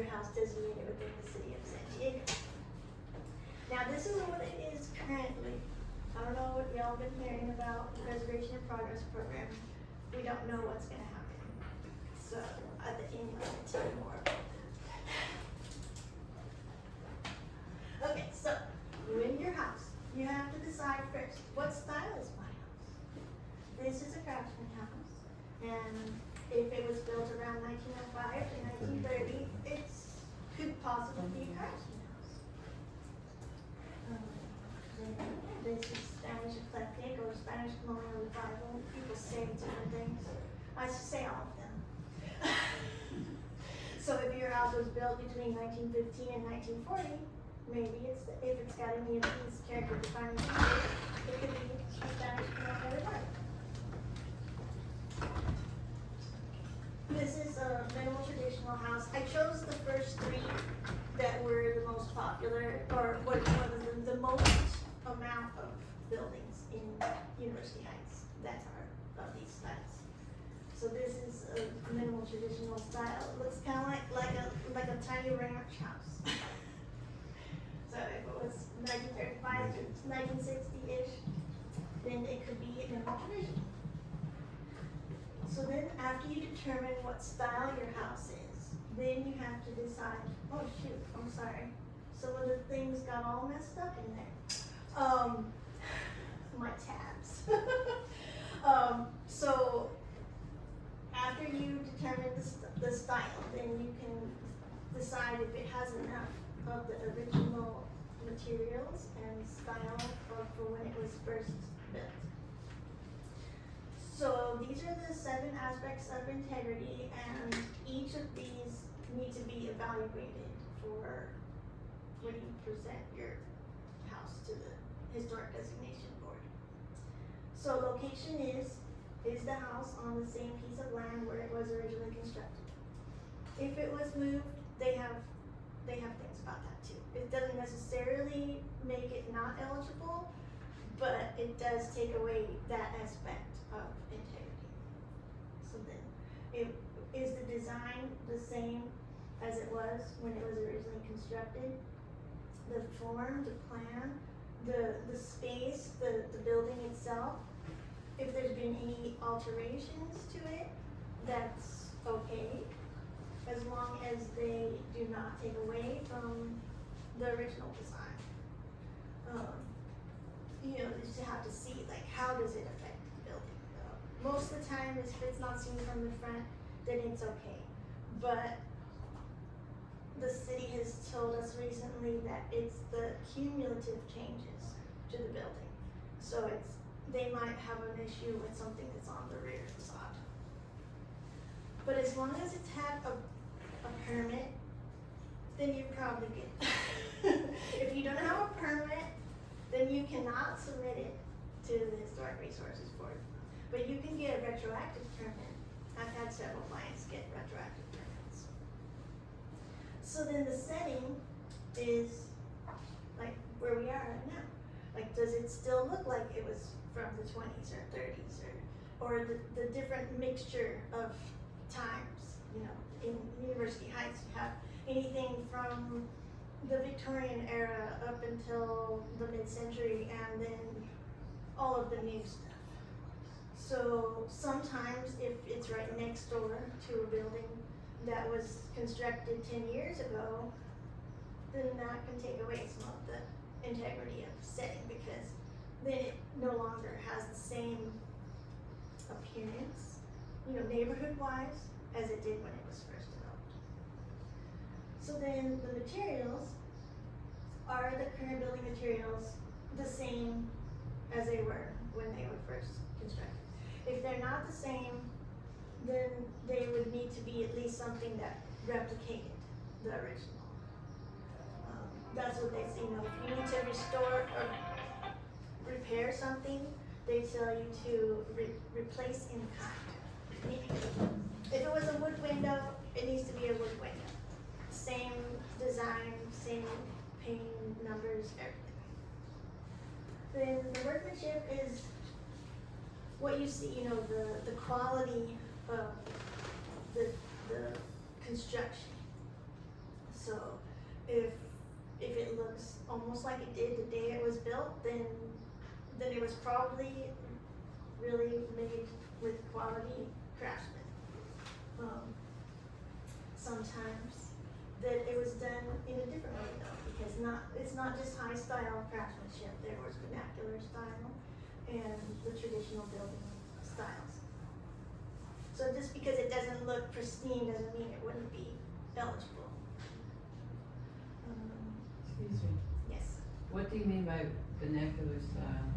house designated within the city of San Diego. Now, this is what it is currently. I don't know what y'all been hearing about the Preservation in Progress program. We don't know what's gonna happen. So, at the end, I'm gonna tell you more about that. Okay, so, you in your house, you have to decide first, what style is my house? This is a craftsman house, and if it was built around 1905 to 1930, it's could possibly be a craftsman house. This is Spanish eclectic or Spanish colonial revival. People say different things. I should say all of them. So if your house was built between 1915 and 1940, maybe if it's got any of these character defining features, it could be a Spanish colonial revival. This is a minimal traditional house. I chose the first three that were the most popular, or what the most amount of buildings in University Heights that are of these styles. So this is a minimal traditional style. It looks kind of like a tiny ranch house. So if it was 1935 to 1960-ish, then it could be a minimal traditional. So then after you determine what style your house is, then you have to decide, oh shoot, I'm sorry. Some of the things got all messed up in there. My tabs. So after you determine the style, then you can decide if it has enough of the original materials and style for when it was first built. So these are the 7 aspects of integrity, and each of these need to be evaluated for when you present your house to the Historic Designation Board. So location is the house on the same piece of land where it was originally constructed? If it was moved, they have things about that too. It doesn't necessarily make it not eligible, but it does take away that aspect of integrity. So then, is the design the same as it was when it was originally constructed? The form, the plan, the space, the building itself, if there's been any alterations to it, that's okay, as long as they do not take away from the original design. You just have to see, like, how does it affect the building? Most of the time, if it's not seen from the front, then it's okay. But the city has told us recently that it's the cumulative changes to the building. So they might have an issue with something that's on the rear facade. But as long as it's had a permit, then you're probably good. If you don't have a permit, then you cannot submit it to the Historic Resources Board. But you can get a retroactive permit. I've had several clients get retroactive permits. So then the setting is like where we are right now. Like, does it still look like it was from the 20s or 30s or the different mixture of times? In University Heights, you have anything from the Victorian era up until the mid-century, and then all of the new stuff. So sometimes if it's right next door to a building that was constructed 10 years ago, then that can take away some of the integrity of the setting, because then it no longer has the same appearance, neighborhood-wise, as it did when it was first developed. So then the materials, are the current building materials the same as they were when they were first constructed? If they're not the same, then they would need to be at least something that replicated the original. That's what they say. If you need to restore or repair something, they tell you to replace in kind. Meaning, if it was a wood window, it needs to be a wood window. Same design, same pane numbers, everything. Then the workmanship is what you see, the quality of the construction. almost like it did the day it was built, then it was probably really made with quality craftsmen. Sometimes that it was done in a different way though, because it's not just high style craftsmanship. There was vernacular style and the traditional building styles. So just because it doesn't look pristine doesn't mean it wouldn't be eligible. Excuse me. Yes. What do you mean by vernacular style?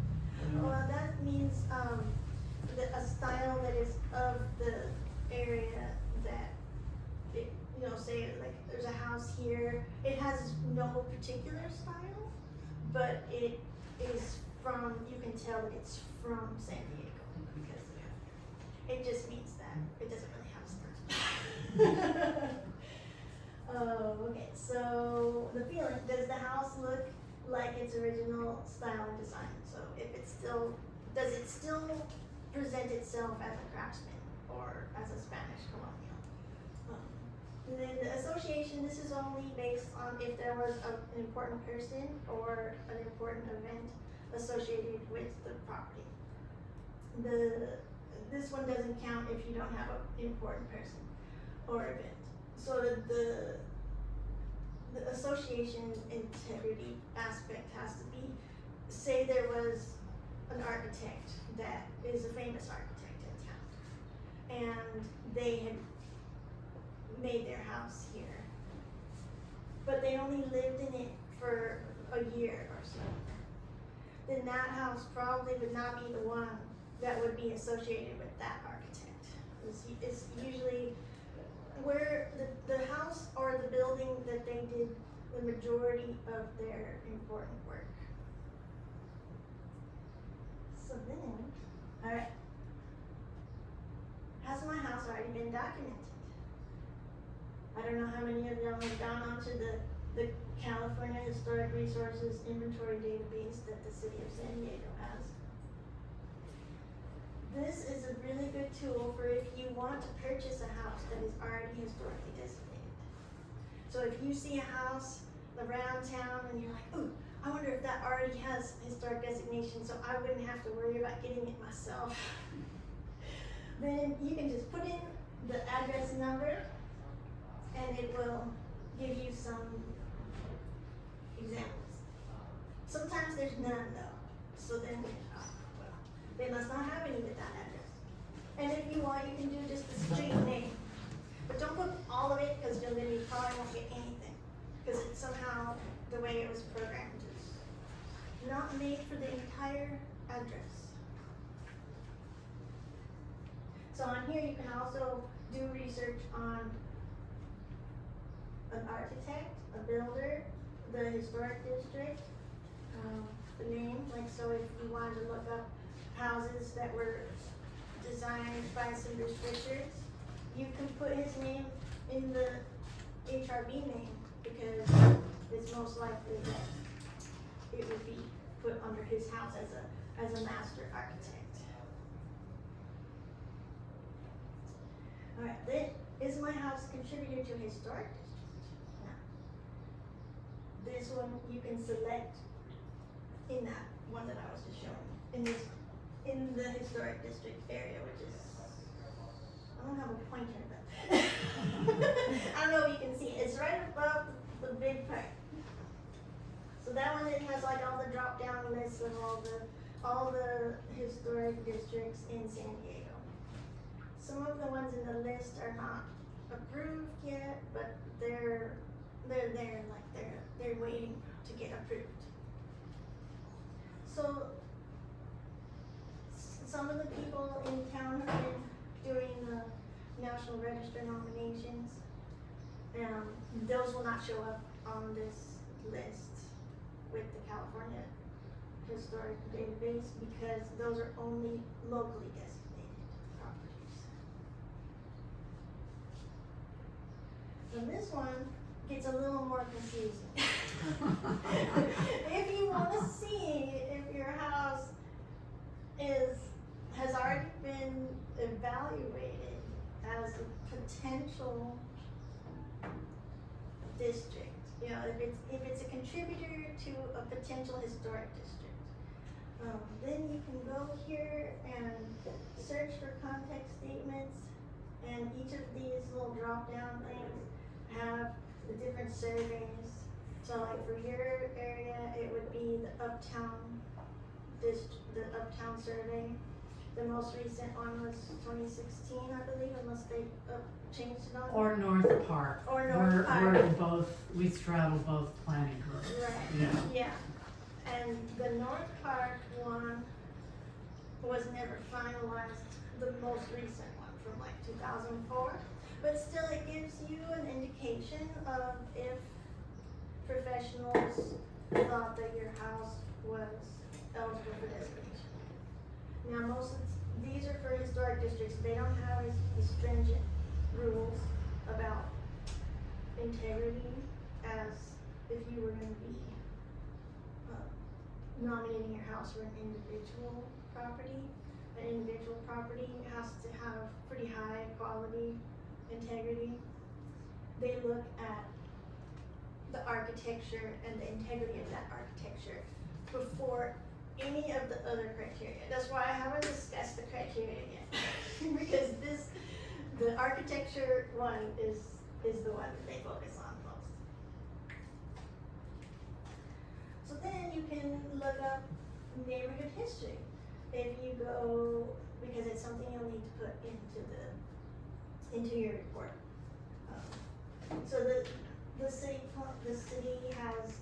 Well, that means a style that is of the area that it, say like there's a house here. It has no particular style, but it is from. You can tell that it's from San Diego because it just means that it doesn't really have stars. Oh, okay. So the feeling, does the house look like its original style and design? So if it's still, does it still present itself as a craftsman or as a Spanish colonial? And then the association, this is only based on if there was an important person or an important event associated with the property. This one doesn't count if you don't have an important person or event. So the association integrity aspect has to be, say there was an architect that is a famous architect in town, and they had made their house here, but they only lived in it for a year or so. Then that house probably would not be the one that would be associated with that architect. It's usually where the house or the building that they did the majority of their important work. So then, alright, has my house already been documented? I don't know how many of y'all have gone onto the California Historic Resources Inventory Database that the city of San Diego has. This is a really good tool for if you want to purchase a house that is already historically designated. So if you see a house around town and you're like, ooh, I wonder if that already has historic designation so I wouldn't have to worry about getting it myself. Then you can just put in the address number and it will give you some examples. Sometimes there's none though, so then they must not have any with that address. And if you want, you can do just the street name. But don't put all of it, because then you probably won't get anything. Because it's somehow, the way it was programmed is not made for the entire address. So on here you can also do research on an architect, a builder, the historic district, the name, like so if you wanted to look up houses that were designed by some Richards, you can put his name in the HRB name because it's most likely that it would be put under his house as a master architect. Alright, then, is my house contributed to a historic district? No. This one you can select in that one that I was just showing you. In the historic district area, which is, I don't have a pointer, but I don't know if you can see it. It's right above the big part. So that one, it has like all the drop down lists of all the historic districts in San Diego. Some of the ones in the list are not approved yet, but they're there, like they're waiting to get approved. So some of the people in town have been doing the National Register nominations. Those will not show up on this list with the California Historic Database because those are only locally designated properties. And this one gets a little more confusing. If you want to see if your house has already been evaluated as a potential district You know, if it's a contributor to a potential historic district. Then you can go here and search for context statements, and each of these little drop down things have the different surveys. So like for your area, it would be the Uptown survey. The most recent one was 2016, I believe, unless they changed it on. Or North Park. Or North Park. We're both, we straddle both planning groups. Right. Yeah. And the North Park one was never finalized, the most recent one from like 2004. But still, it gives you an indication of if professionals thought that your house was eligible for designation. Now, most of these are for historic districts. They don't have as stringent rules about integrity as if you were going to be nominating your house for an individual property. An individual property has to have pretty high quality integrity. They look at the architecture and the integrity of that architecture before any of the other criteria. That's why I haven't discussed the criteria yet. Because the architecture one is the one that they focus on most. So then you can look up neighborhood history. If you go, because it's something you'll need to put into your report. So the city has,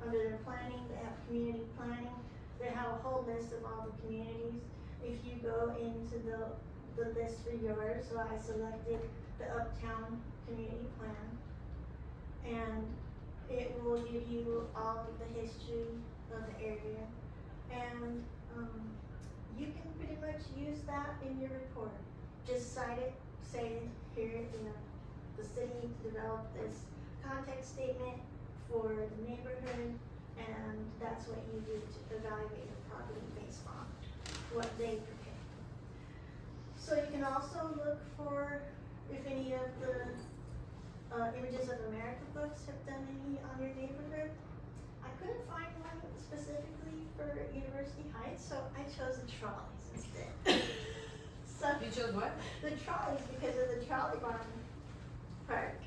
under their planning, they have community planning. They have a whole list of all the communities. If you go into the list for yours, so I selected the Uptown Community Plan, and it will give you all of the history of the area, and you can pretty much use that in your report. Just cite it, say here, the city developed this context statement for the neighborhood, and that's what you do to evaluate a property based on what they prepare. So you can also look for if any of the Images of America books have done any on your neighborhood. I couldn't find one specifically for University Heights, so I chose the trolleys instead. So You chose what? the trolleys, because of the trolley barn park.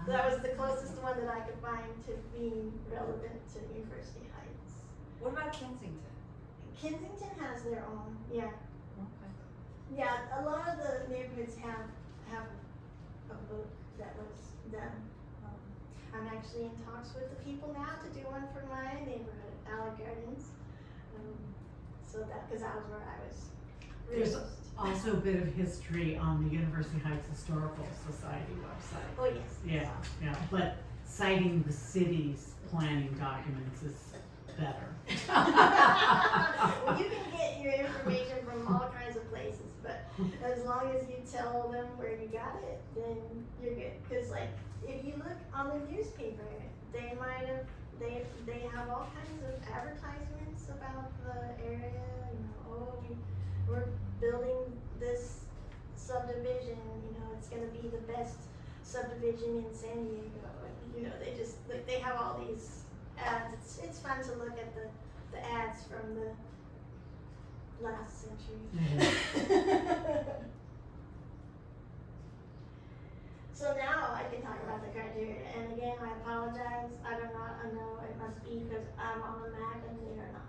That was the closest one that I could find to being relevant to University Heights. What about Kensington? Kensington has their own, yeah. Okay. Yeah, a lot of the neighborhoods have a book that was done. I'm actually in talks with the people now to do one for my neighborhood, Alley Gardens. So that, because that was where I was There's raised. also a bit of history on the University Heights Historical Society website. Oh, yes. Yeah, but citing the city's planning documents is better. Well, you can get your information from all kinds of places, but as long as you tell them where you got it, then you're good. Because like, if you look on the newspaper, they have all kinds of advertisements about the area. We're building this subdivision. It's going to be the best subdivision in San Diego. They have all these ads. It's fun to look at the ads from the last century. So now I can talk about the criteria. And again, I apologize. I do not know. It must be because I'm on the Mac and they are not.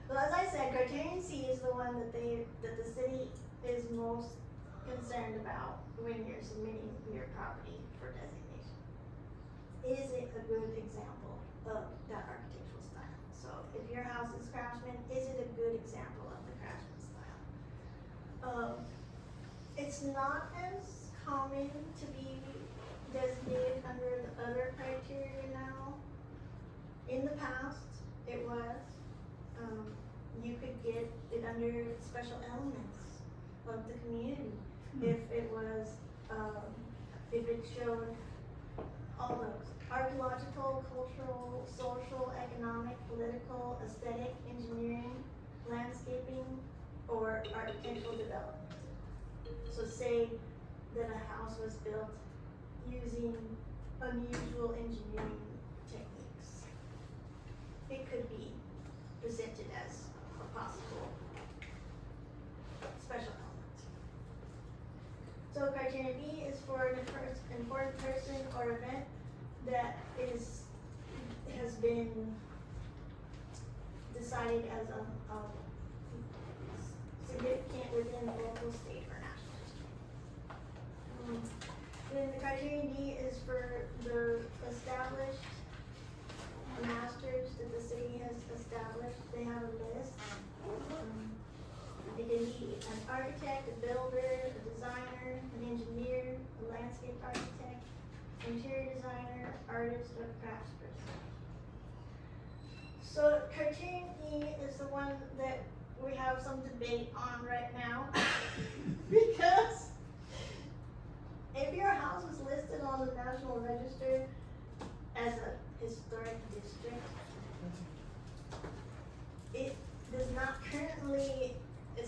So as I said, criterion C is the one that the city is most concerned about when you're submitting your property for designation. Is it a good example of that architectural style? So if your house is craftsman, is it a good example of the craftsman style? It's not as common to be designated under the other criteria now. In the past, it was. You could get it under special elements of the community if it was, if it showed all those archaeological, cultural, social, economic, political, aesthetic, engineering, landscaping, or architectural development. So say that a house was built using unusual engineering techniques. It could be presented as a possible special element. So criteria B is for an important person or event that has been decided as a significant within the local, state, or national district. Then the criteria D is for the established masters that the city has established. They have a list. It can be an architect, a builder, a designer, an engineer, a landscape architect, interior designer, artist, or craftsperson. So criterion E is the one that we have some debate on right now because if your house was listed on the National Register as a historic district, it's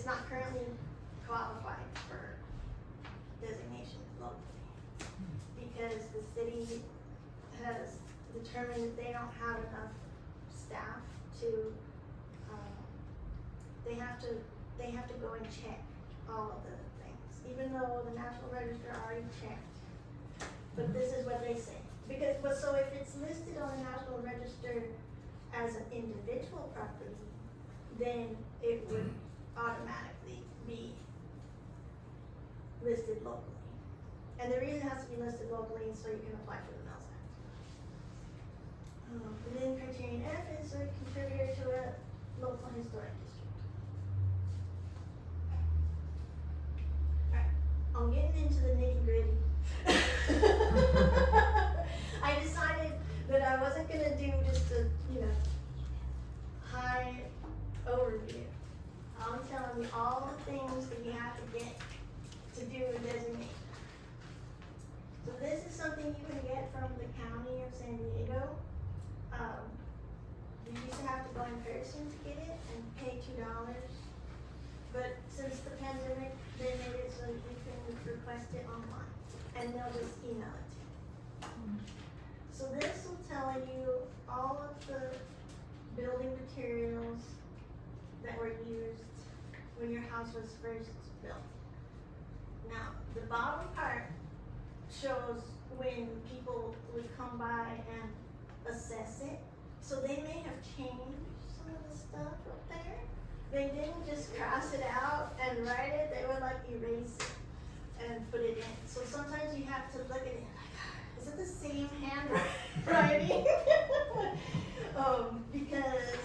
not currently qualified for designation locally because the city has determined that they don't have enough staff to, they have to go and check all of the things, even though the National Register already checked. But this is what they say. So if it's listed on the National Register as an individual property, then it would automatically be listed locally. And the reason it has to be listed locally is so you can apply for the Mills Act. And then criterion F is a contributor to a local historic district. Alright, I'm getting into the nitty gritty. I decided that I wasn't gonna do just a, high overview. I'm telling you all the things that you have to get to do a designation. So this is something you can get from the county of San Diego. You used to have to go in person to get it and pay $2. But since the pandemic, they made it so you can request it online and they'll just email it to you. So this will tell you all of the building materials that were used when your house was first built. Now, the bottom part shows when people would come by and assess it. So they may have changed some of the stuff up there. They didn't just cross it out and write it, they would like erase it and put it in. So sometimes you have to look at it like, is it the same handwriting? Because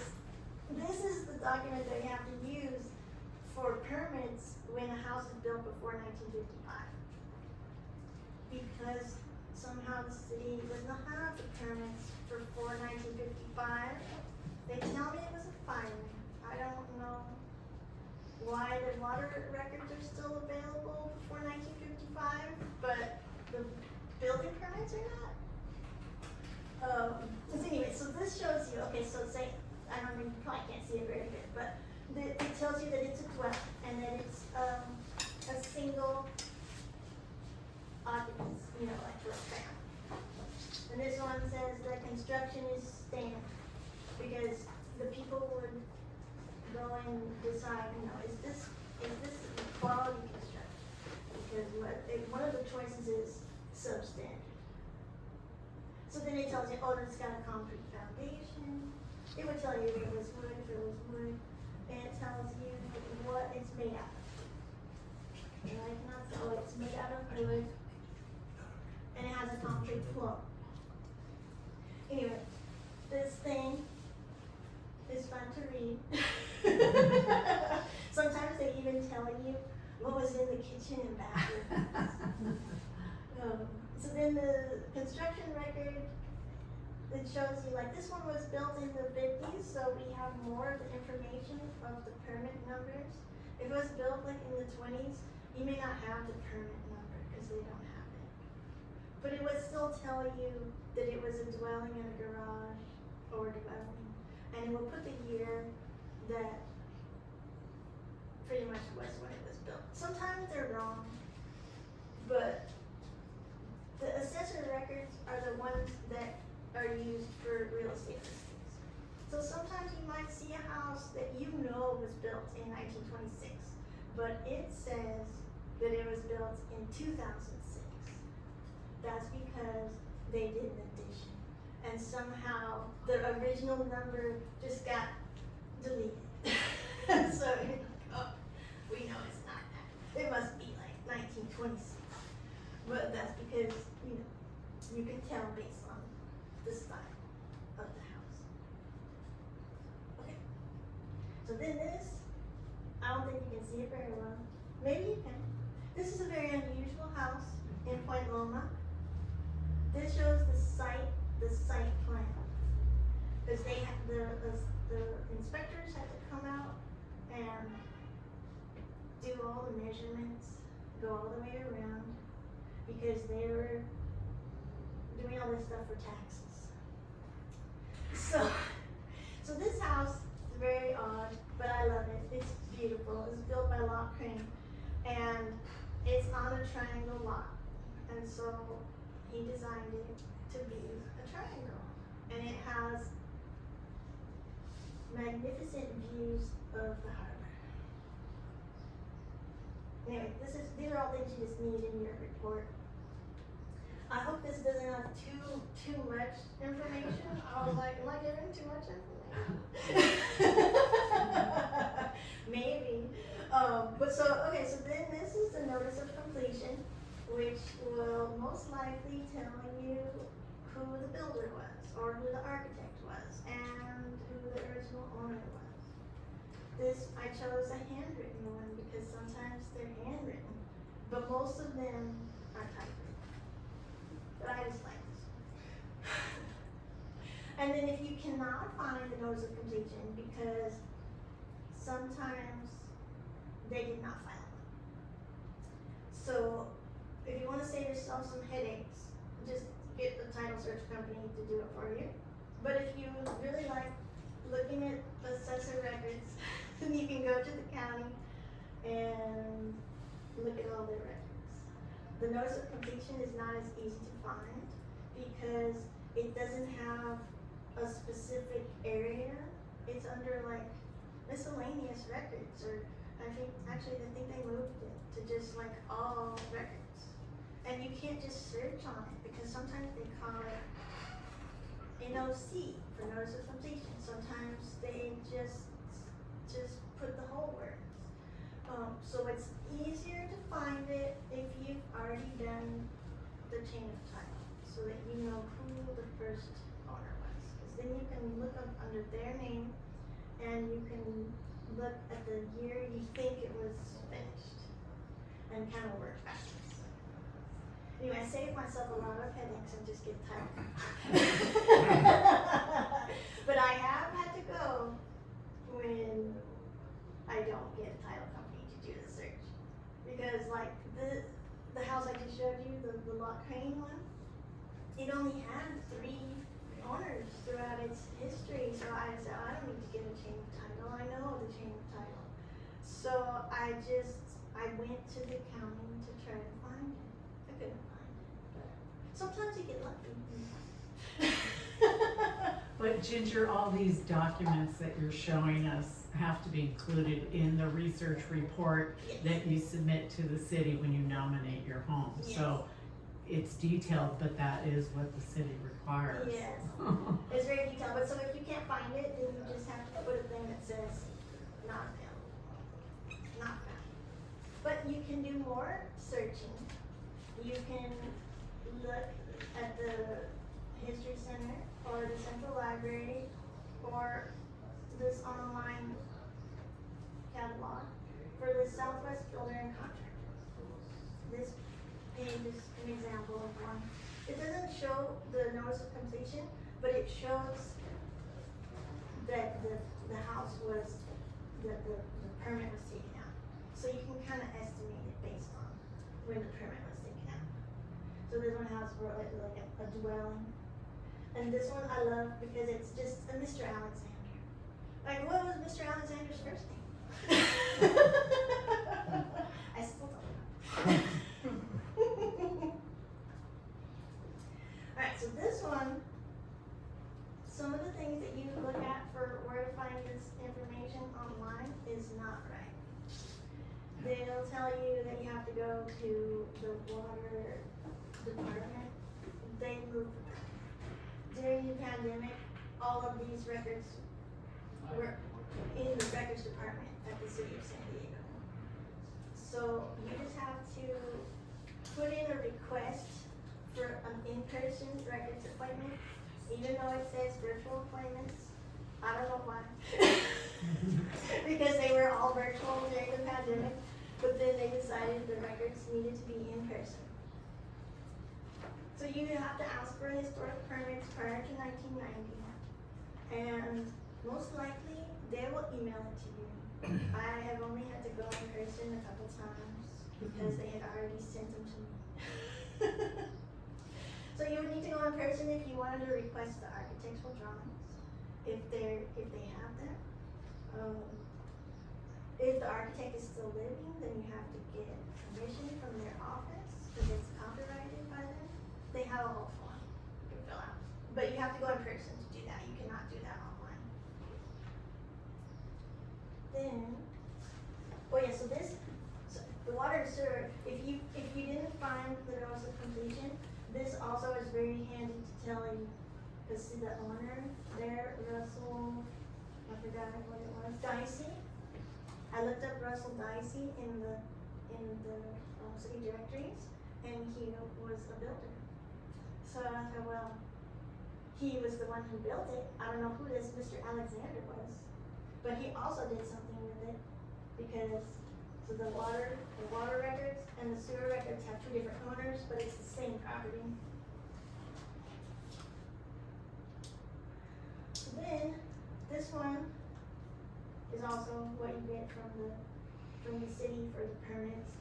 this is the document that you have to use for permits when a house is built before 1955. Because somehow the city does not have the permits before 1955. They tell me it was a fire. I don't know why the water records are still available before 1955, but the building permits are not. So anyway, so this shows you, okay, so say, I don't know, you probably can't see it very good, but it tells you that it's a dwelling and that it's a single occupants, like for a family. And this one says that construction is standard because the people would go and decide, is this quality construction? Because one of the choices is substandard. So then it tells you, it's got a concrete foundation. It would tell you if it was wood, and it tells you what it's made out of. It's made out of wood, and it has a concrete floor. Anyway, this thing is fun to read. Sometimes they even tell you what was in the kitchen and bathroom. So then the construction record, it shows you this one was built in the 50s, so we have more of the information of the permit numbers. If it was built in the 20s, you may not have the permit number because they don't have it. But it would still tell you that it was a dwelling in a garage or dwelling. And it will put the year that pretty much was when it was built. Sometimes they're wrong, but the assessor So sometimes you might see a house that you know was built in 1926, but it says that it was built in 2006. That's because they did an addition. And somehow the original number just got deleted. So you're like, oh, we know it's not that. It must be like 1926. But that's because, you can tell based on the style of the house. Okay. So then this, I don't think you can see it very well. Maybe you can. This is a very unusual house in Point Loma. This shows the site plan. Because they have the inspectors had to come out and do all the measurements, go all the way around, because they were doing all this stuff for taxes. So this house is very odd, but I love it. It's beautiful. It's built by Lock Crane, and it's on a triangle lot. And so he designed it to be a triangle, and it has magnificent views of the harbor. Anyway, these are all things you just need in your report. I hope this doesn't have too much information. I was like, am I giving too much information? Maybe. So then this is the notice of completion, which will most likely tell you who the builder was, or who the architect was, and who the original owner was. I chose a handwritten one because sometimes they're handwritten, but most of them are typewritten. But I just like this one. And then if you cannot find the notice of completion because sometimes they did not file one. So if you want to save yourself some headaches, just get the title search company to do it for you. But if you really like looking at assessor records, then you can go to the county and look at all their records. The notice of completion is not as easy to find because it doesn't have a specific area. It's under like miscellaneous records, or I think they moved it to just like all records. And you can't just search on it because sometimes they call it NOC for notice of completion. Sometimes they just put the whole words. So it's easier to find it if you've already done the chain of title, so that you know who the first owner was. Because then you can look up under their name, and you can look at the year you think it was finished, and kind of work backwards. Anyway, I saved myself a lot of headaches and just get title. But I have had to go when I don't get a title company to do the search. Because like the house I just showed you, the Lock Crane one, it only had 3 owners throughout its history. So I said, I don't need to get a chain of title. I know the chain of title. So I went to the county to try to find it. I couldn't find it. But sometimes you get lucky. But Ginger, all these documents that you're showing us have to be included in the research report that you submit to the city when you nominate your home. Yes. So it's detailed, but that is what the city requires. Yes, it's very detailed, but so if you can't find it, then you just have to put a thing that says not available, not found. But you can do more searching. You can look at the History Center or the Central Library or this online catalog for the Southwest Builder and Contractor. This page is an example of one. It doesn't show the notice of completion, but it shows that the house was, the permit was taken out. So you can kind of estimate it based on when the permit was taken out. So this one has like a dwelling. And this one I love because it's just a Mr. Alexander. Like, what was Mr. Alexander's first name? I still don't know. Alright, so this one some of the things that you look at for where to find this information online is not right. They'll tell you that you have to go to the water department. They moved. During the pandemic, all of these records were in the records department at the city of San Diego. So you just have to put in a request for an in-person records appointment, even though it says virtual appointments. I don't know why. Because they were all virtual during the pandemic, but then they decided the records needed to be in person. So you have to ask for historic permits prior to 1990, and most likely they will email it to you. I have only had to go in person a couple times because they had already sent them to me. So you would need to go in person if you wanted to request the architectural drawings, if they have them. If the architect is still living, then you have to get permission from their office because it's copyrighted by them. They have a whole form you can fill out, but you have to go in person to do that. You cannot do that online. Then, oh yeah, so the water and sewer. If you didn't find the notice of completion, this also is very handy to tell you. Because see the owner there, Russell, I forgot what it was, Dicey. I looked up Russell Dicey in the city directories, and he was a builder. So I thought, well, he was the one who built it. I don't know who this Mr. Alexander was, but he also did something with it because so the water records and the sewer records have two different owners, but it's the same property. So then this one is also what you get from the city for the permits.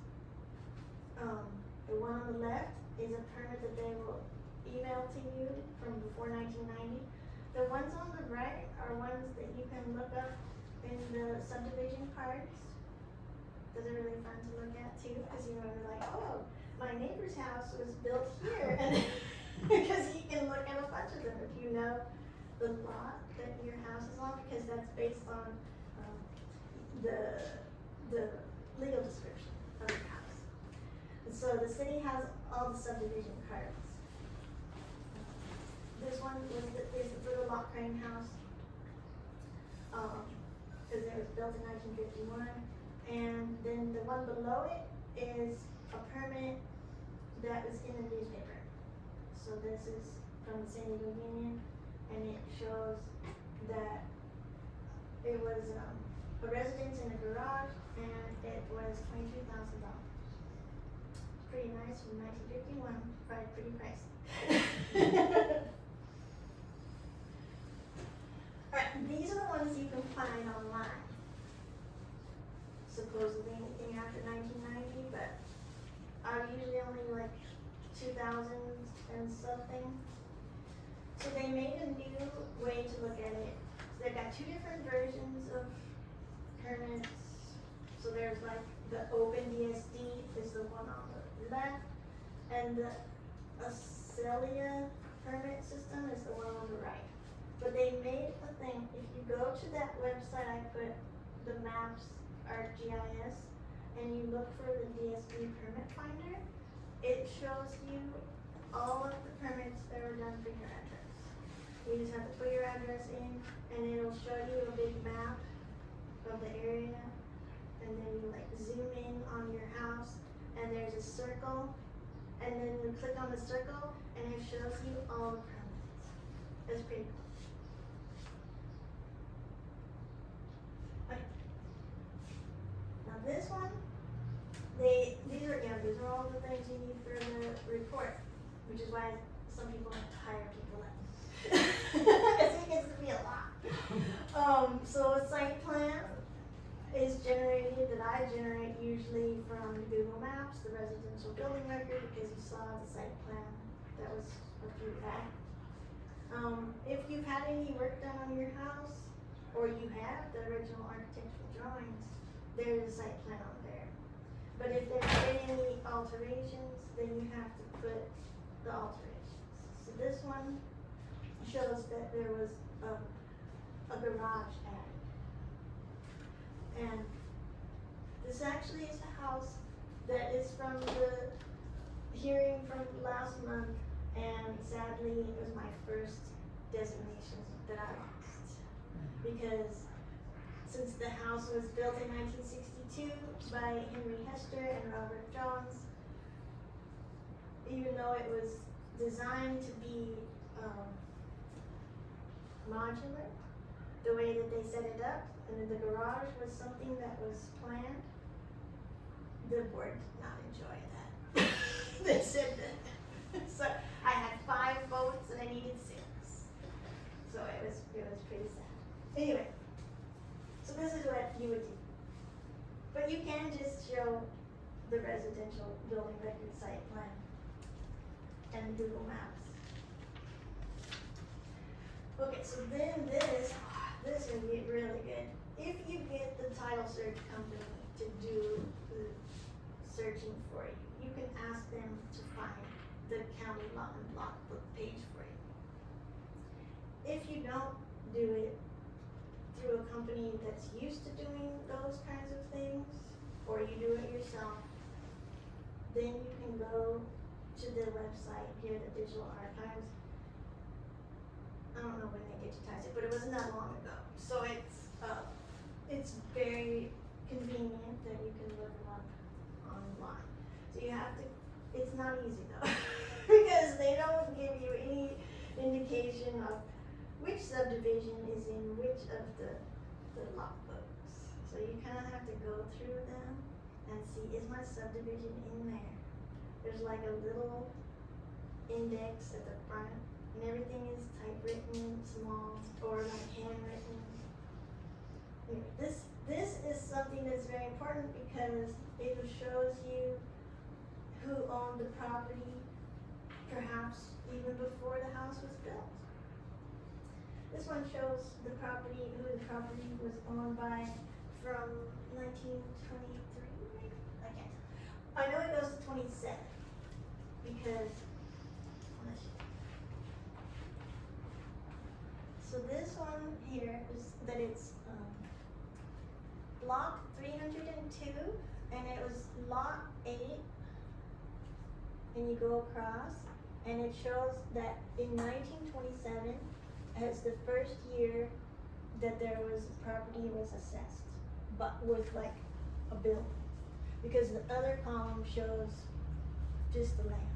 The one on the left is a permit that they will email to you from before 1990. The ones on the right are ones that you can look up in the subdivision cards. Those are really fun to look at too, because you're like, oh, my neighbor's house was built here, and because you can look at a bunch of them if you know the lot that your house is on, because that's based on the legal description of your house. And so the city has all the subdivision cards. This one is for the Lock Crane house, because it was built in 1951. And then the one below it is a permit that was in the newspaper. So this is from the San Diego Union, and it shows that it was a residence in a garage, and it was $22,000. Pretty nice from 1951, probably pretty pricey. Alright, these are the ones you can find online. Supposedly anything after 1990, but are usually only like 2000 and something. So they made a new way to look at it. So they've got two different versions of permits. So there's like the Open DSD is the one on the left, and the Acelia permit system is the one on the right. But they made a thing, if you go to that website I put, the maps ArcGIS, and you look for the DSD permit finder, it shows you all of the permits that were done for your address. You just have to put your address in, and it'll show you a big map of the area, and then you like zoom in on your house, and there's a circle, and then you click on the circle, and it shows you all the permits. It's pretty cool. Now this one, these are all the things you need for the report, which is why some people hire people in. Because it gets to be a lot. So a site plan is generated, that I generate usually from Google Maps, the residential building record, because you saw the site plan that was a few back. If you've had any work done on your house, or you have the original architectural drawings, there's a site plan on there. But if there's been any alterations, then you have to put the alterations. So this one shows that there was a garage added. And this actually is the house that is from the hearing from last month, and sadly, it was my first designation that I lost. Because since the house was built in 1962 by Henry Hester and Robert Johns, even though it was designed to be modular, the way that they set it up, and then the garage was something that was planned, the board did not enjoy that. They said that. So I had 5 votes and I needed 6. So it was pretty sad. Anyway, so this is what you would do. But you can just show the residential building record site plan and Google Maps. Okay, so then this would be really good. If you get the title search company to do the searching for you, you can ask them to find the county lot and block book page for you. If you don't do it through a company that's used to doing those kinds of things, or you do it yourself, then you can go to the website here, the Digital Archives. I don't know when they digitized it, but it wasn't that long ago. So it's very convenient that you can look them up online. So you have to, it's not easy though, because they don't give you any indication of which subdivision is in which of the lot books. So you kind of have to go through them and see, is my subdivision in there? There's like a little index at the front, and everything is typewritten, small, or like handwritten. Anyway, this is something that's very important because it shows you who owned the property, perhaps even before the house was built. This one shows the property, who the property was owned by from 1923, maybe? I can't tell. I know it goes to 27 because, let's see. So this one here is that it's block 302, and it was lot 8, and you go across, and it shows that in 1927 as the first year that there was property was assessed, but with like a bill, because the other column shows just the land.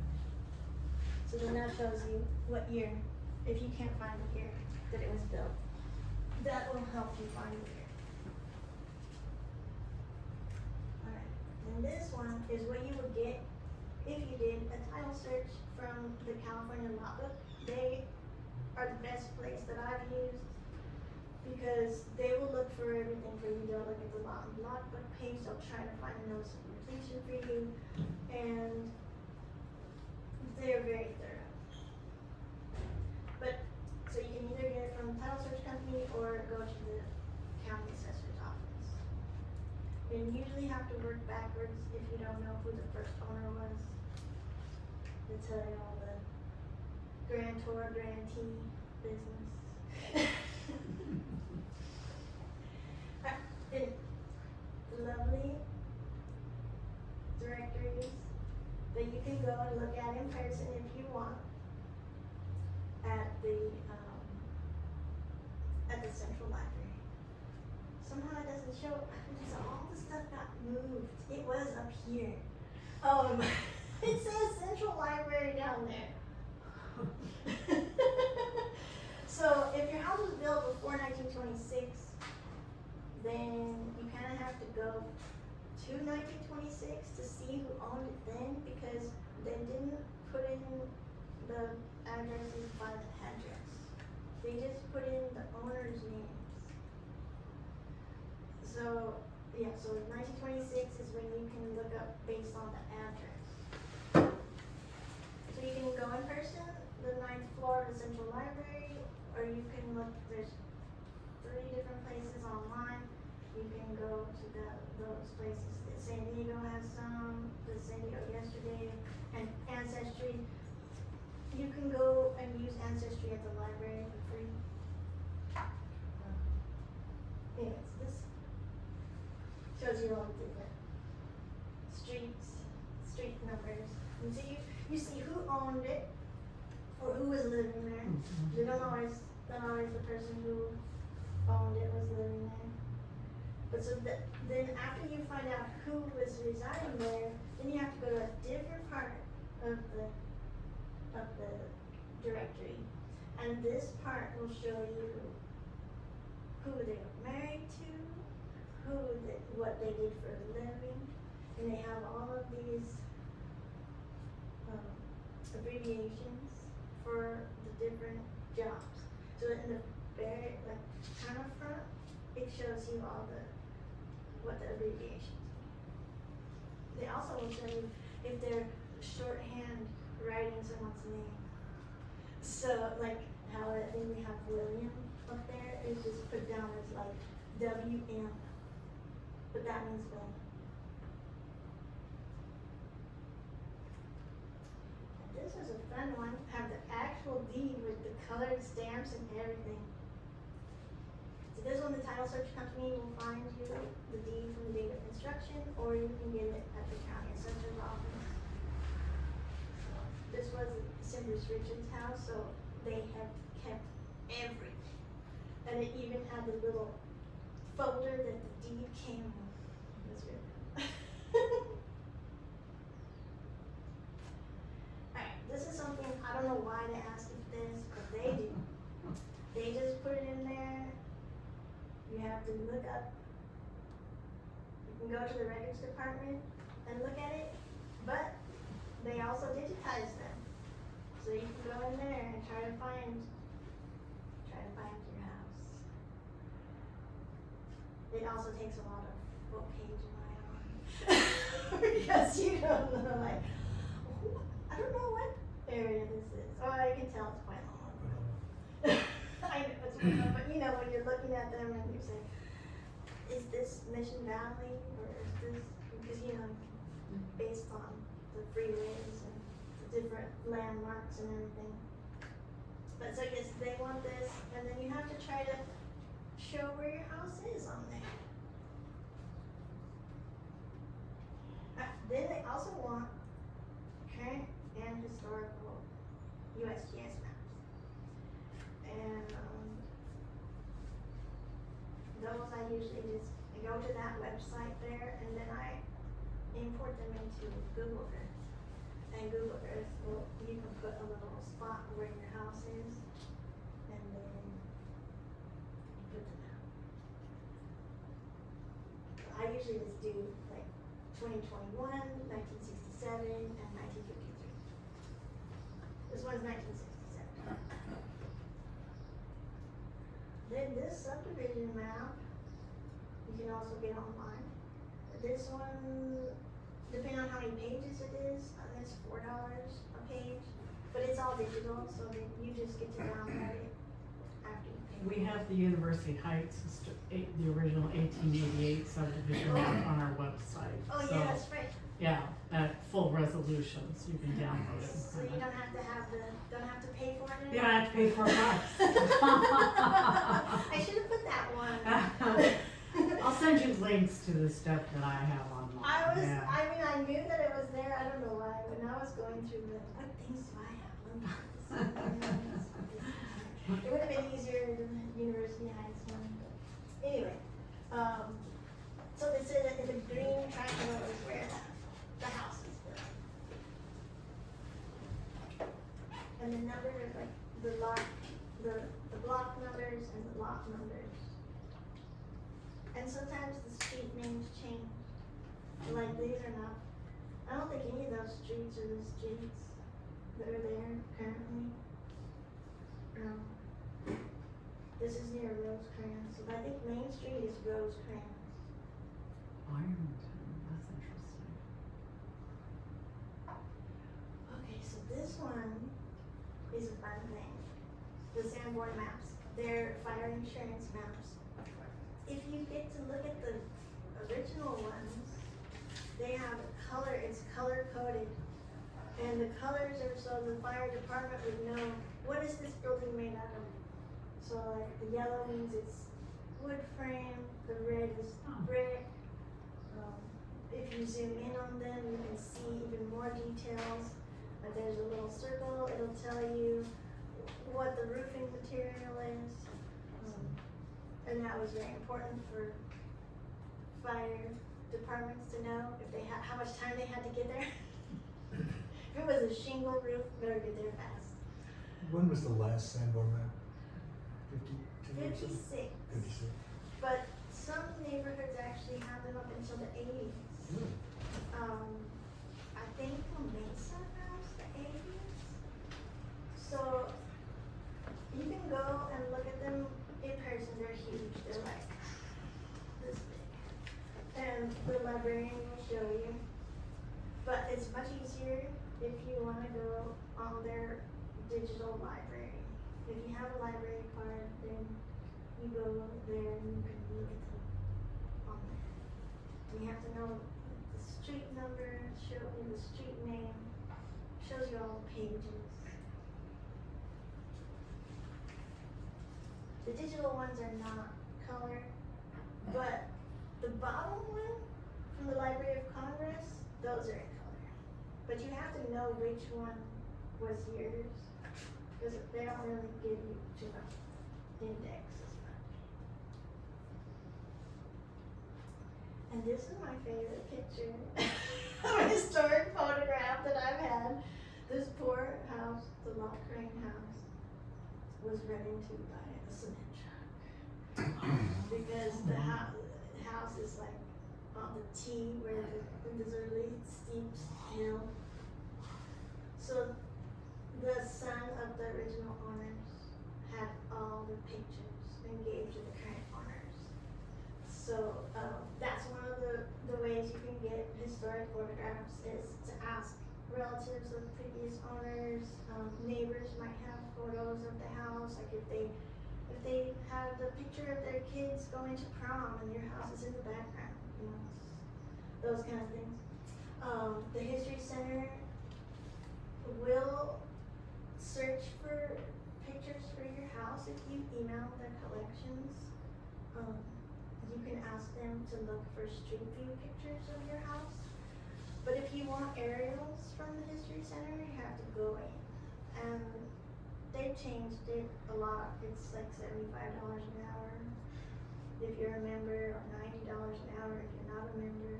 So then that shows you what year, if you can't find the year that it was built, that will help you find the year. Alright, and this one is what you would get if you did a title search from the California Lot Book. They are the best place that I've used because they will look for everything for you. They'll look at the lot and block book page, they'll try to find a notice of completion for you, and they're very thorough. But, so you can either get it from the title search company or go to the county assessor's office. And you usually have to work backwards if you don't know who the first owner was. They tell you all the grantor, grantee business. Lovely directories that you can go and look at in person if you want at the central library. Somehow it doesn't show, so all the stuff got moved. It was up here. It says central library down there. So if your house was built before 1926, then you kind of have to go to 1926 to see who owned it then, because they didn't put in the addresses by the address. They just put in the owner's names. So, yeah, so 1926 is when you can look up based on the address. So you can go in person, the 9th floor of the Central Library, or you can look, there's 3 different places online. You can go to those places. San Diego has some, the San Diego Yesterday, and Ancestry. you can go and use Ancestry at the library for free. Anyways, this shows you all the different street numbers. And so you see who owned it or who was living there. You don't always the person who owned it was living there. But so then after you find out who was residing there, then you have to go to a different part of the directory. And this part will show you who they were married to, what they did for a living, and they have all of these abbreviations for the different jobs. So in the very kind of front, it shows you all what the abbreviations mean. They also will show you if they're shorthand writing someone's name. So like how I think we have William up there, it's just put down as like WM, but that means William. This is a fun one. Have the actual deed with the colored stamps and everything. So this one, the title search company will find you the deed from the date of construction, or you can get it at the county assessor's office. So this was Cinders Richard's house, so they have kept everything. And it even had the little folder that the deed came with. It was really cool. Alright, this is something, I don't know why they asked if this, but they do. They just put it in there. You have to look up. You can go to the records department and look at it, but they also digitize them. So you can go in there and try to find your house. It also takes a lot of what page am I on? Because you don't know, like, I don't know what area this is. Oh, I can tell it's quite long. I know it's quite long, but you know, when you're looking at them and you say, is this Mission Valley or is this, because you know, based on the freeways and the different landmarks and everything. But so yes, they want this, and then you have to try to show where your house is on there. Then they also want current and historical USGS maps. And those I usually just go to that website there, and then I import them into Google Earth. And Google Earth you can put a little spot where your house is, and then you put them out. I usually just do like 2021, 1967, and 1953. This one's 1967. Then this subdivision map, you can also get online. This one, depending on how many pages it is, it's $4 a page, but it's all digital, so then you just get to download it after you pay. We have the University Heights, the original 1888 subdivision map on our website. Oh So, yeah, that's right. yeah, at full resolution, so you can download it. So you don't have to pay for it You anymore? don't have to pay $4. I should have put that one. I'll send you links to the stuff that I have online. I Yeah. mean, I knew that it was there, I don't know why, when I was going through what things do I have? It would have been easier than the University Heights one, but anyway. So they said that the green triangle is where the house is built. And the numbers, like the block numbers and the lot numbers. And sometimes the street names change. Like these are not, I don't think any of those streets are the streets that are there currently. This is near Rosecrans, so I think Main Street is Rosecrans. Ironton, that's interesting. Okay, so this one is a fun thing. The Sanborn maps, they're fire insurance maps. If you get to look at the original ones, they have a color, it's color coded. And the colors are so the fire department would know, what is this building made out of? So like the yellow means it's wood frame, the red is brick. If you zoom in on them, you can see even more details. Like there's a little circle, it'll tell you what the roofing material is. And that was very important for fire departments to know if they had, how much time they had to get there. If it was a shingle roof, better get there fast. When was the last Sanborn map? 52 or something? 56. 56. But some neighborhoods actually have them up until the 80s. Really? I think Mesa has the 80s. So you can go and look at them in person. They're huge. They're like this big. And the librarian will show you. But it's much easier if you want to go on their digital library. If you have a library card, then you go there and you can look at them on there. And you have to know the street number, show you the street name, shows you all the pages. The digital ones are not color, but the bottom one from the Library of Congress, those are in color. But you have to know which one was yours, because they don't really give you too much index as much. And this is my favorite picture, a historic photograph that I've had. This poor house, the Lock Crane house, was run into by a cement truck. Because the house is like on the T where there's a really steep hill. So the son of the original owners had all the pictures and gave to the current owners. So that's one of the ways you can get historic photographs is to ask relatives of previous owners. Neighbors might have photos of the house, like if they have the picture of their kids going to prom and your house is in the background, you know, those kind of things. The History Center will search for pictures for your house if you email their collections. You can ask them to look for street view pictures of your house. But if you want aerials from the History Center, you have to go in. And they've changed it a lot. It's like $75 an hour if you're a member, or $90 an hour if you're not a member.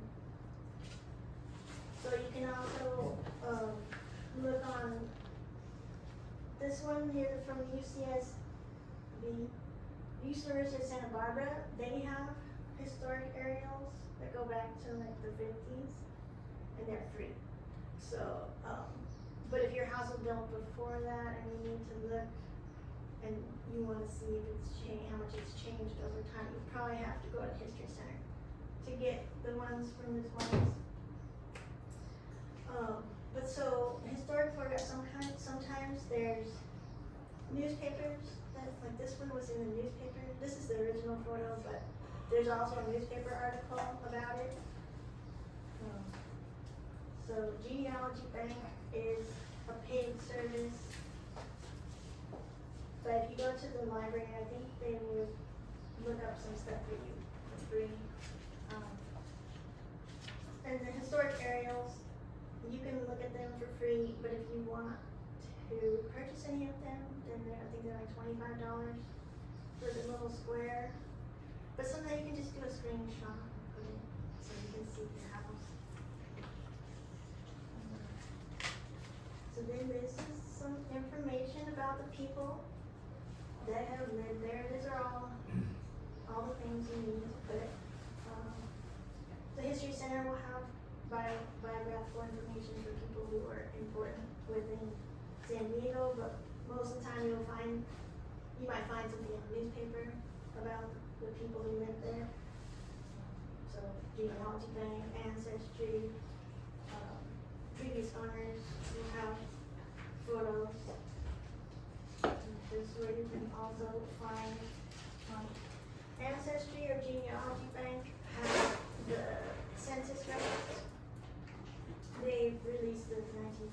So you can also look on this one here from UCSB, University of Santa Barbara. They have historic aerials that go back to like the 50s, and they're free. So, but if your house was built before that and you need to look and you want to see if it's changed, how much it's changed over time, you probably have to go to History Center to get the ones from this ones. But so historic photographs, sometimes there's newspapers that, like this one was in the newspaper. This is the original photo, but there's also a newspaper article about it. So Genealogy Bank is a paid service. But if you go to the library, I think they would look up some stuff for you for free. And the historic aerials, you can look at them for free, but if you want to purchase any of them, then I think they're like $25 for the little square. But sometimes you can just do a screenshot and put it so you can see your house. So then this is some information about the people that have lived there. These are all the things you need to put. The History Center will have biographical information for people who are important within San Diego, but most of the time you might find something in the newspaper about the people who live there. So Genealogy Bank, Ancestry, previous owners will have photos. This is where you can also find Ancestry or Genealogy Bank have the census records. They released the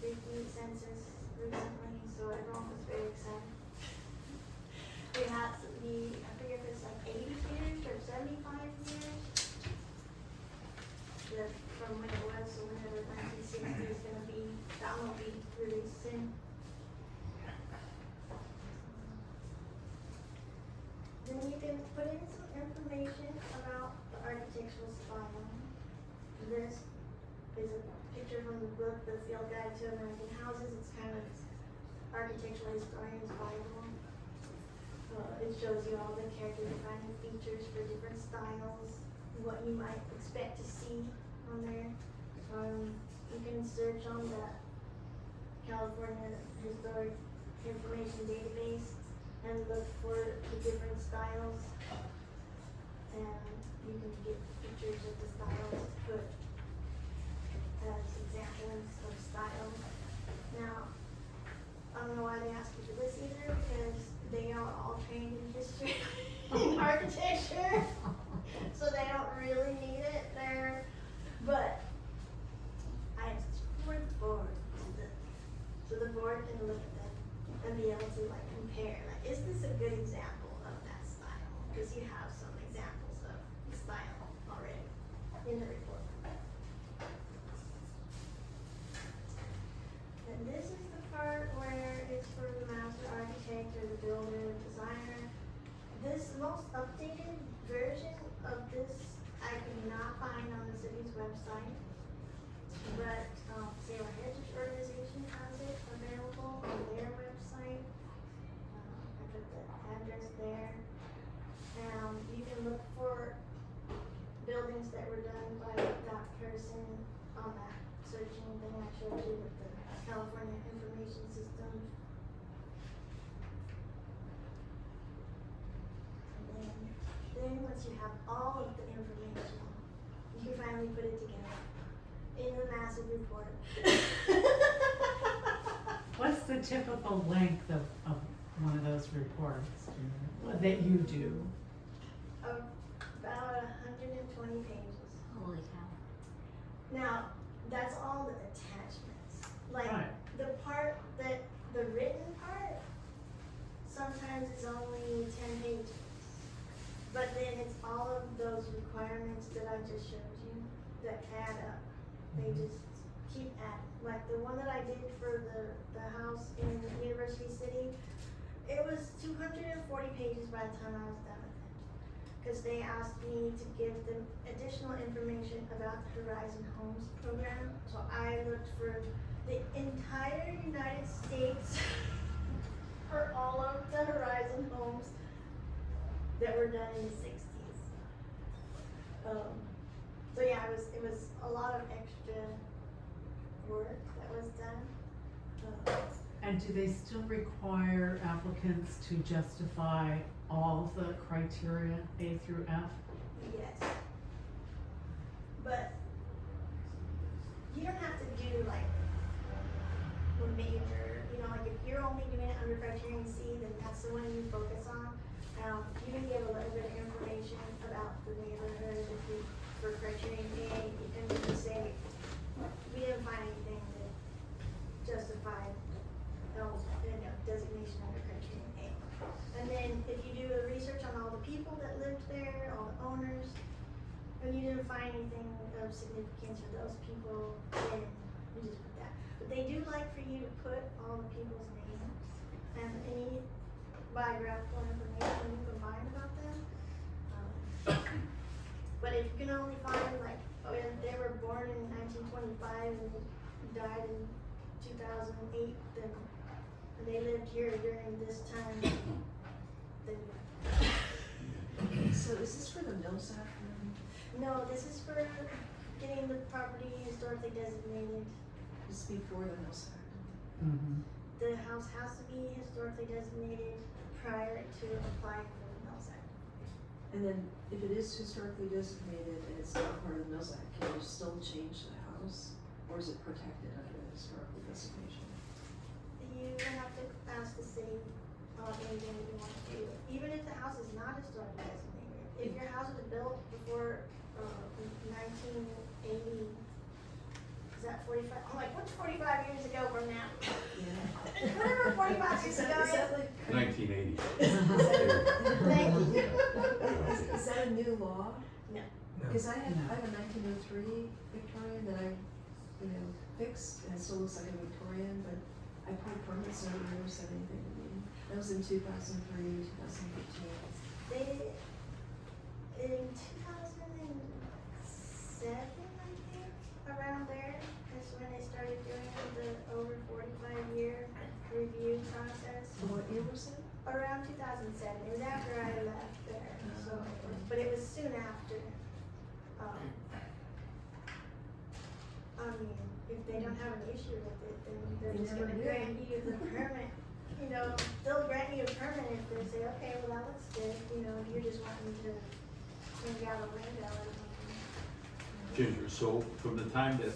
1950 census recently, so everyone was very excited. It has to be, I forget if it's like 80 years or 75 years. From when it was, so whenever 1960 is gonna be, that one will be released soon. Then you can put in some information about the architectural style. This is a picture from the book, The Field Guide to American Houses. It's kind of architectural historian's Bible. It shows you all the character-defining features for different styles, what you might expect to see on there. You can search on the California Historic Information Database and look for the different styles, and you can get pictures of the styles to put as examples of styles. Now, I don't know why they ask you for this either, because they are all trained in history and architecture, so they don't really need it there. But I support the board so the board can look at them and be able to like compare. Like, is this a good example of that style? Because you have some examples of the style already in the report. And this is the part where it's for the master architect or the builder, designer. This most updated version of this I could not find on the city's website, but Sailor Heritage Organization has it available on their website. I put the address there. You can look for buildings that were done by that person on that searching thing I showed you with the California Information System. And then once you have all of the information, you can finally put it together in a massive report. What's the typical length of one of those reports that you do? About 120 pages. Holy cow. Now, that's all the attachments. Like, Right. the part that, the written part, sometimes it's only 10 pages. But then it's all of those requirements that I just showed you that add up. They just keep adding. Like the one that I did for the house in University City, it was 240 pages by the time I was done with it. Because they asked me to give them additional information about the Horizon Homes program. So I looked for the entire United States for all of the Horizon Homes that were done in the 60s. So yeah, it was a lot of extra work that was done. And do they still require applicants to justify all of the criteria, A through F? Yes. But you don't have to do like a major, like if you're only doing it under criterion C, then that's the one you focus on. You can give a little bit of information about the neighborhood. If you, for criterion A, you can just say, we didn't find anything that justified designation under criterion A. And then if you do a research on all the people that lived there, all the owners, and you didn't find anything of significance for those people, then you just put that. But they do like for you to put all the people's names and any biographical information you can find about them. But if you can only find like, they were born in 1925 and died in 2008, then and they lived here during this time, then. So is this for the Millsack? No, this is for getting the property historically designated. This is before the Millsack. Mm-hmm. The house has to be historically designated prior to applying for the Mills Act. And then if it is historically designated and it's not part of the Mills Act, can you still change the house? Or is it protected under the historical designation? You have to ask the city on anything that you want to do. Even if the house is not historically designated. If your house was built before 1980, is that 45? I'm like, what's 45 years ago from now? Yeah. Whatever 45 years Is ago that, is is. that like? 1980. Thank you. Is that a new law? No. No. Cause I have No. a 1903 Victorian that I, fixed, and it still looks like a Victorian, but I pulled permits and it never said anything to me. That was in 2003, 2015. They, in 2007, I think, around there, is when they started doing the over 45-year review process. So what year was it? Around 2007, it was after I left there, so, but it was soon after. I mean, if they don't have an issue with it, then they're They just never gonna do. grant you the permit. You know, they'll grant you a permit if they say, okay, well, that looks good, you're just wanting to change out a window or something. Ginger, so from the time that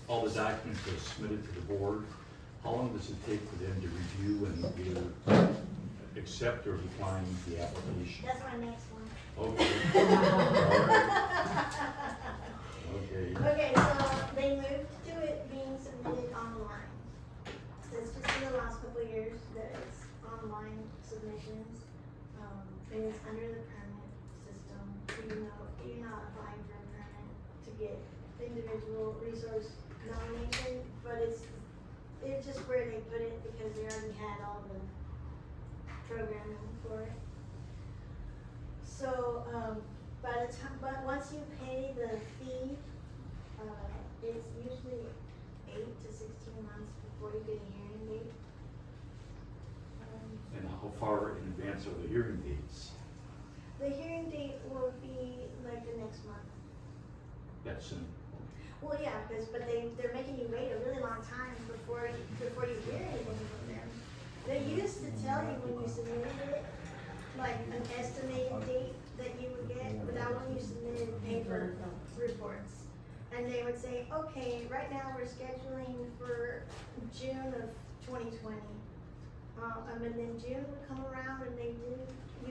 all the documents are submitted to the board, how long does it take for them to review and either accept or decline the application? That's my next one. Okay. All right. Okay. Okay, so they moved to it being submitted online. So it's just in the last couple of years that it's online submissions. And it's under the permit system, even though you're not applying for a permit to get individual resource nomination, but it's just where they put it because they already had all the programming for it. So, but once you pay the fee, it's usually 8 to 16 months before you get a hearing date. And how far in advance are the hearing dates? The hearing date will be like the next month. That's soon. Well, yeah, but they're making you wait a really long time before you hear anything from them. They used to tell you when you submitted it, like an estimated date that you would get, but that when you submitted paper reports. And they would say, okay, right now we're scheduling for June of 2020. And then June would come around and you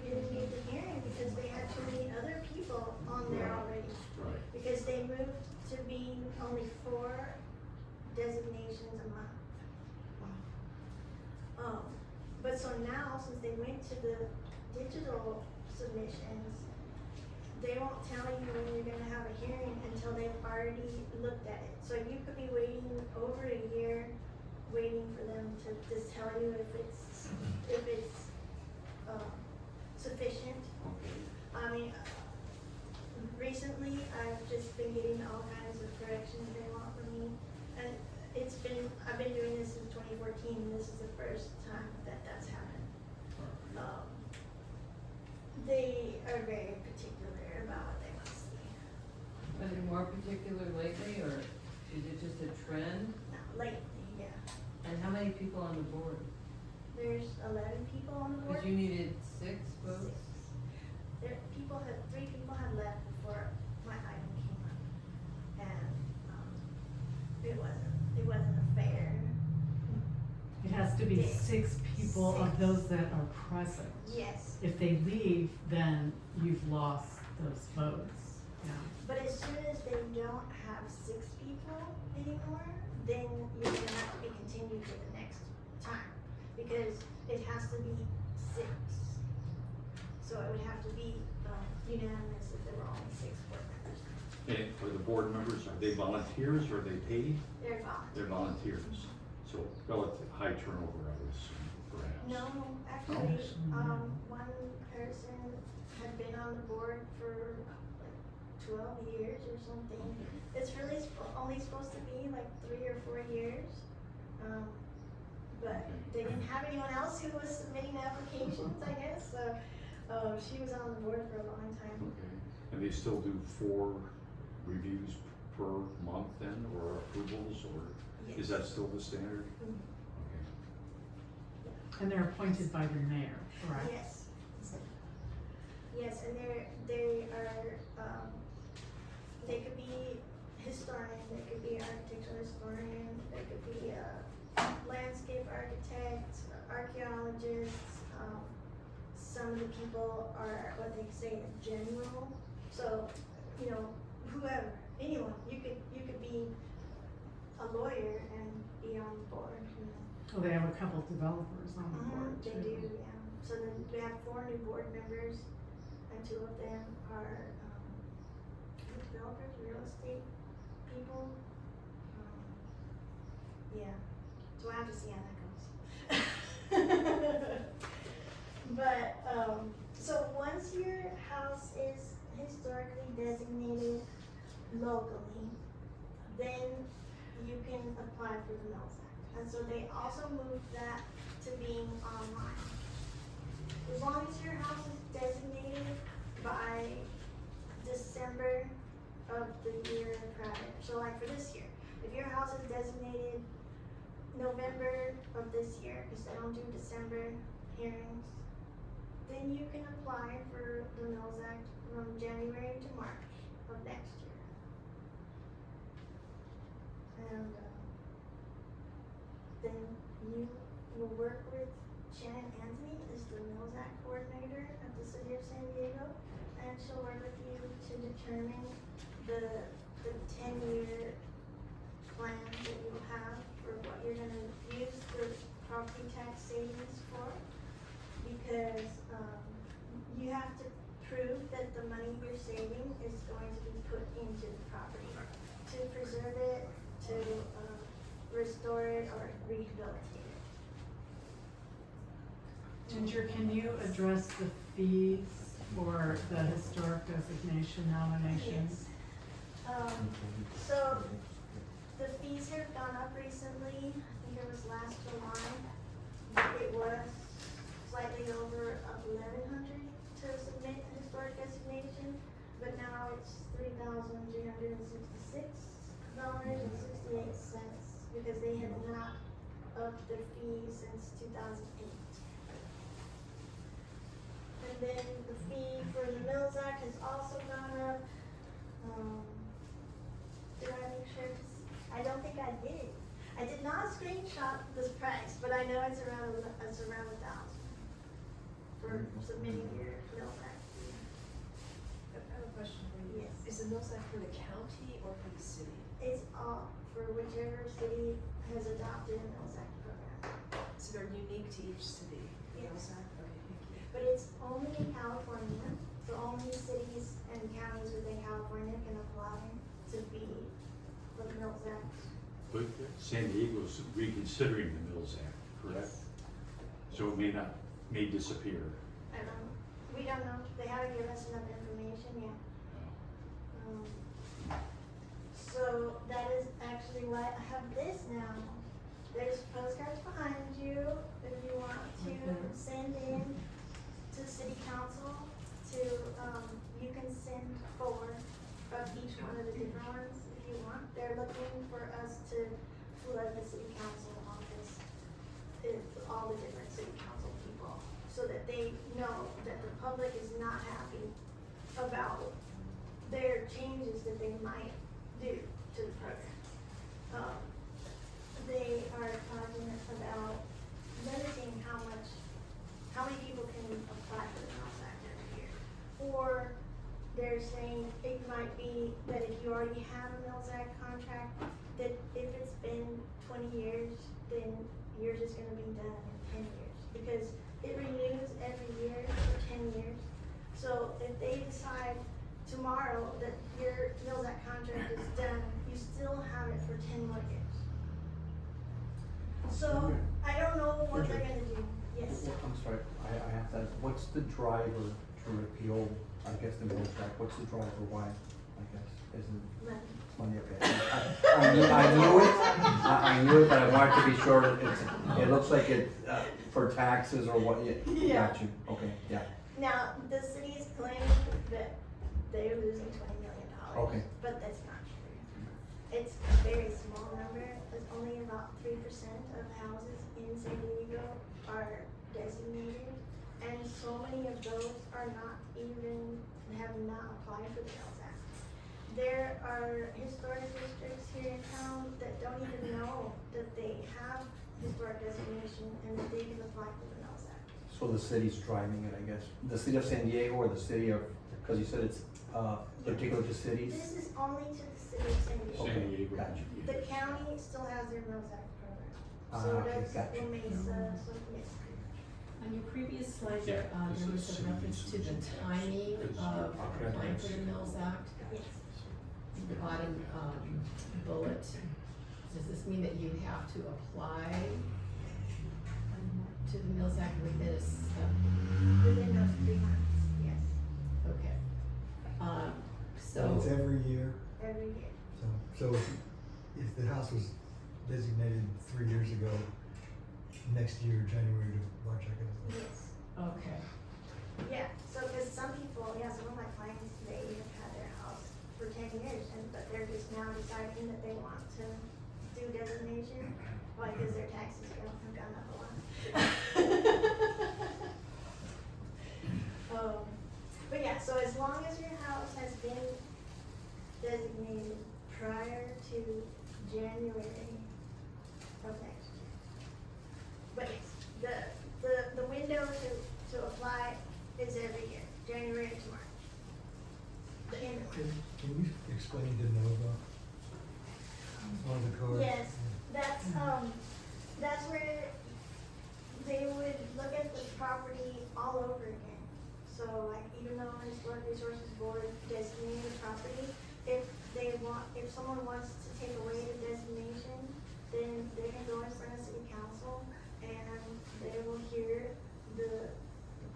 didn't get the hearing because they had too many other people on there already. Right. Because they moved to being only 4 designations a month. But so now, since they went to the digital submissions, they won't tell you when you're gonna have a hearing until they've already looked at it. So you could be waiting over a year, waiting for them to just tell you if it's sufficient. Okay. I mean, recently I've just been getting all kinds of corrections they want from me, and I've been doing this since 2014, and this is the first time that that's happened. They are very particular about what they want to see. Are they more particular lately, or is it just a trend? Now, lately, yeah, And how many people on the board? there's 11 people on the board. Because you needed 6 votes? 6. 3 people had left before my item came up, and it wasn't a fair. It has to be 6 people of 6. those that are present. Yes, If they leave, then you've lost those votes, yeah. but as soon as they don't have 6 people anymore, then you're gonna have to be continued to the next time, because it has to be 6. So it would have to be unanimous if there were only 6 board members. And for the board members, are they volunteers or are they paid? They're gone. They're volunteers. So relative high turnover, I would assume, perhaps. No, actually, one person had been on the board for like 12 years or something. It's really only supposed to be like 3 or 4 years. But they didn't have anyone else who was submitting applications, I guess, so she was on the board for a long time. Okay. And they still do 4 reviews per month then, or approvals, or is Yes. that still the standard? Mhm. Okay. And they're appointed by the mayor, correct? Yes. Yes, and they could be historian, they could be architectural historian, they could be landscape architects, archaeologists. Some of the people are what they say general, so whoever, anyone, you could be a lawyer and be on the board, you know. Well, they have a couple developers on the board too. They do, yeah. So then we have 4 new board members, and 2 of them are, developers, real estate people. Yeah, so I have to see how that goes. But, so once your house is historically designated locally, then you can apply for the Mills Act. And so they also moved that to being online. As long as your house is designated by December of the year prior, so like for this year, if your house is designated November of this year, because they don't do December hearings, then you can apply for the Mills Act from January to March of next year. And then you will work with Shannon Anthony, is the Mills Act coordinator at the city of San Diego, and she'll work with you to determine the 10-year plan that you have for what you're gonna use the property tax savings for. Because, you have to prove that the money you're saving is going to be put into the property to preserve it, to, restore it, or rehabilitate it. Ginger, can you address the fees for the historic designation nominations? Yes. So the fees have gone up recently. I think it was last July. It was slightly over $1,100 to submit a historic designation, but now it's $3,366.68 because they have not upped their fees since 2008. And then the fee for the Mills Act has also gone up. Did I make sure to, I don't think I did. I did not screenshot this price, but I know it's around $1,000 for submitting your Mills Act. I have a question for you. Yes. Is the Mills Act for the county or for the city? It's all for whichever city has adopted a Mills Act program. So they're unique to each city, the Mills Act? Okay, thank you. But it's only in California, so only cities and counties within California can apply to be the Mills Act. But San Diego's reconsidering the Mills Act, correct? So it may disappear. We don't know, they haven't given us enough information yet. So that is actually why I have this now. There's postcards behind you if you want to send in to city council to, you can send 4 of each one of the different ones if you want. They're looking for us to flood the city council office with all the different city council people so that they know that the public is not happy about their changes that they might do to the program. They are talking about limiting how many people can apply for the Mills Act every year. Or they're saying it might be that if you already have a Mills Act contract, that if it's been 20 years, then yours is gonna be done in 10 years. Because it renews every year for 10 years. So if they decide tomorrow that your Mills Act contract is done, you still have it for 10 more years. So I don't know what they're gonna do. Yes. I'm sorry, I have to ask, what's the driver to repeal, I guess, the Mills Act? What's the driver, why, I guess, isn't Money. money, okay? I knew it, but I wanted to be sure, it looks like it, for taxes or what, Yeah. got you, okay, yeah, Now, the city is claiming that they're losing $20 million. Okay. But that's not true. It's a very small number. It's only about 3% of houses in San Diego are designated. And so many of those are not even, have not applied for the Mills Act. There are historic districts here in town that don't even know that they have historic designation and that they can apply for the Mills Act. so the city's driving it, I guess, the city of San Diego or the city of, because you said it's particular to cities? This is only to the city of San Diego. San Diego. Gotcha. The county still has their Mills Act program. Ah, So okay, does gotcha. La Mesa, so yes. On your previous slide, Yeah, there this was is a reference to the cities. timing It's of okay. applying for the Mills Act. Yes. The bottom, bullet, does this mean that you have to apply to the Mills Act within Within those 3 months, yes, okay. And So, it's every year, every year. so if the house was designated 3 years ago, next year, January to March, I guess. Yes. okay, Yeah, so because some people, some of my clients, they have had their house for 10 years, but they're just now deciding that they want to do designation, why, because their taxes have gone up a lot. But yeah, so as long as your house has been designated prior to January of next year. But yes, the window to apply is every year, January to March. The end of March. Can you explain de novo on the card? Yes, that's where they would look at the property all over again. So like, even though Historic Resources Board designated the property, if someone wants to take away the designation, then they can go in front of city council and they will hear the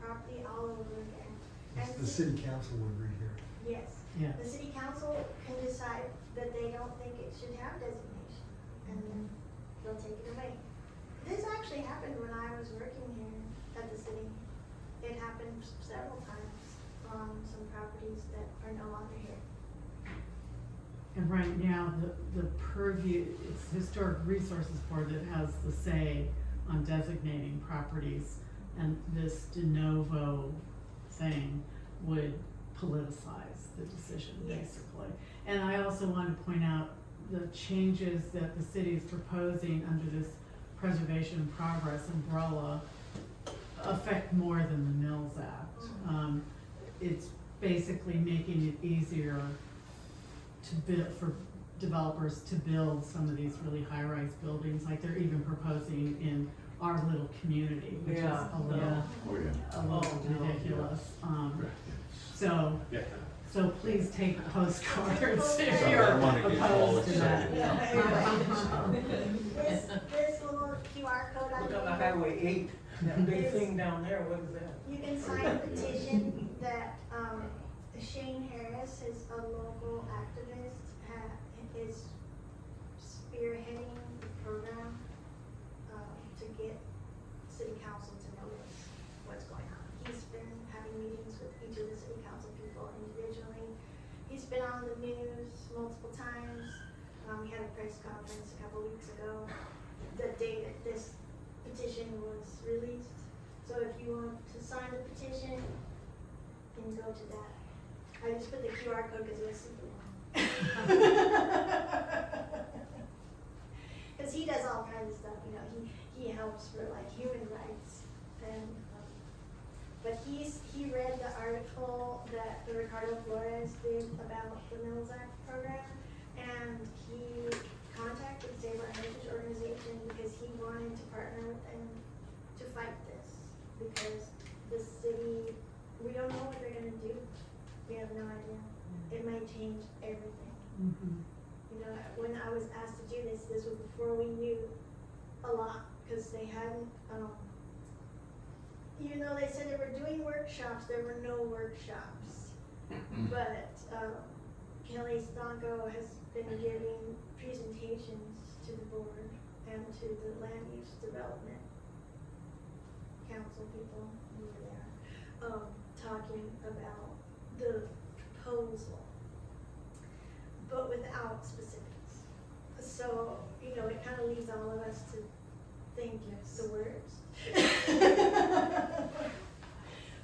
property all over again. And The city council would read here. yes. Yeah. The city council can decide that they don't think it should have designation, and then they'll take it away. This actually happened when I was working here at the city. It happened several times on some properties that are no longer here. And right now, the purview, it's Historic Resources Board that has the say on designating properties, and this de novo thing would politicize the decision, Yes. basically. And I also want to point out the changes that the city is proposing under this preservation and progress umbrella affect more than the Mills Act. It's basically making it easier to build, for developers to build some of these really high-rise buildings, like they're even proposing in our little community, which is Yeah, a little, yeah. Oh, yeah. a little Oh, no. ridiculous. Right. So, Yeah. so please take postcards if postcards. you're I wanna get all opposed to that. excited. This little QR code I Look on the gave, Highway 8, that big thing down there, what is that? you can sign a petition that, Shane Harris is a local activist, is spearheading the program, to get city council to notice what's going on. He's been having meetings with each of the city council people individually. He's been on the news multiple times. We had a press conference a couple weeks ago, the day that this petition was released. So if you want to sign the petition, you can go to that. I just put the QR code because it was super long. Because he does all kinds of stuff, he helps for like human rights and, but he read the article that the Ricardo Flores did about the Mills Act program, and he contacted Save Our Heritage Organization because he wanted to partner with them to fight this, because the city, we don't know what they're gonna do. We have no idea. It might change everything. Mhm. When I was asked to do this was before we knew a lot, because they hadn't, even though they said they were doing workshops, there were no workshops. But, Kelly Stonko has been giving presentations to the board and to the land use development council people, whoever they are, talking about the proposal, but without specifics. So, it kind of leaves all of us to think the words.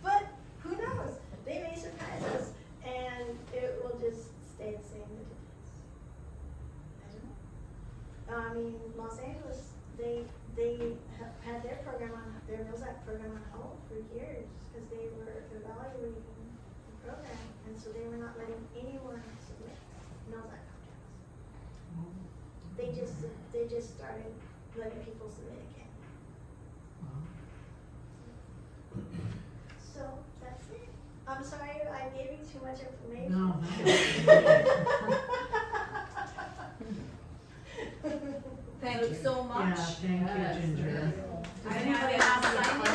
But who knows? They may surprise us, and it will just stay the same as it is. I don't know. I mean, Los Angeles, they had their program on, their Mills Act program on hold for years, because they were evaluating the program, and so they were not letting anyone submit mills act contracts. They just started letting people submit again. So that's it. I'm sorry I gave you too much information. No, Thank you so much. Yeah, thank you, Ginger. I have a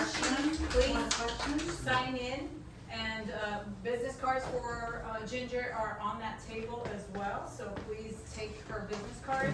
sign-in sheet, please sign in, and business cards for Ginger are on that table as well, so please take her business card.